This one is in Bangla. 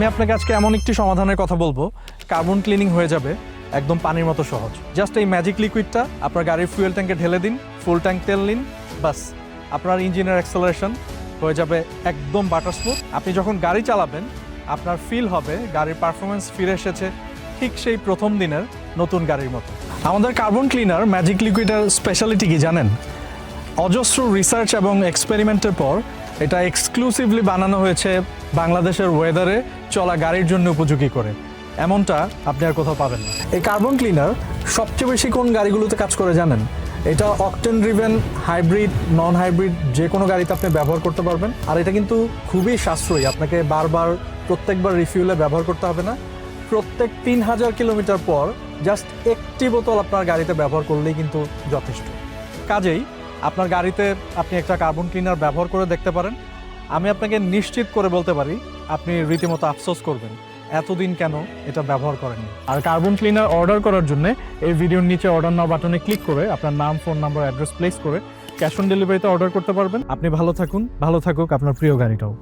আমি আপনাকে আজকে এমন একটি সমাধানের কথা বলবো, কার্বন ক্লিনিং হয়ে যাবে একদম পানির মতো সহজ। জাস্ট এই ম্যাজিক লিকুইডটা আপনার গাড়ির ফুয়েল ট্যাঙ্কে ঢেলে দিন, ফুল ট্যাঙ্ক তেল নিন, বাস আপনার ইঞ্জিনের অ্যাক্সেলারেশন হয়ে যাবে একদম বাটার স্মুথ। আপনি যখন গাড়ি চালাবেন আপনার ফিল হবে গাড়ির পারফরমেন্স ফিরে এসেছে ঠিক সেই প্রথম দিনের নতুন গাড়ির মতো। আমাদের কার্বন ক্লিনার ম্যাজিক লিকুইডের স্পেশালিটি কি জানেন? অজস্র রিসার্চ এবং এক্সপেরিমেন্টের পর এটা এক্সক্লুসিভলি বানানো হয়েছে বাংলাদেশের ওয়েদারে চলা গাড়ির জন্য উপযোগী করে। এমনটা আপনি আর কোথাও পাবেন না। এই কার্বন ক্লিনার সবচেয়ে বেশি কোন গাড়িগুলোতে কাজ করে জানেন? এটা octane driven, hybrid, non hybrid যে কোনো গাড়িতে আপনি ব্যবহার করতে পারবেন। আর এটা কিন্তু খুবই সাশ্রয়ী, আপনাকে প্রত্যেকবার রিফিউলে ব্যবহার করতে হবে না। প্রত্যেক 3000 কিলোমিটার পর জাস্ট একটি বোতল আপনার গাড়িতে ব্যবহার করলেই কিন্তু যথেষ্ট। কাজেই আপনার গাড়িতে আপনি একটা কার্বন ক্লিনার ব্যবহার করে দেখতে পারেন। আমি আপনাকে নিশ্চিত করে বলতে পারি আপনি রীতিমতো আফসোস করবেন এতদিন কেন এটা ব্যবহার করেননি। আর কার্বন ক্লিনার অর্ডার করার জন্য এই ভিডিওর নিচে অর্ডার নাও বাটনে ক্লিক করে আপনার নাম, ফোন নাম্বার, অ্যাড্রেস প্লেস করে ক্যাশ অন ডেলিভারিতে অর্ডার করতে পারবেন। আপনি ভালো থাকুন, ভালো থাকুক আপনার প্রিয় গাড়িটাও।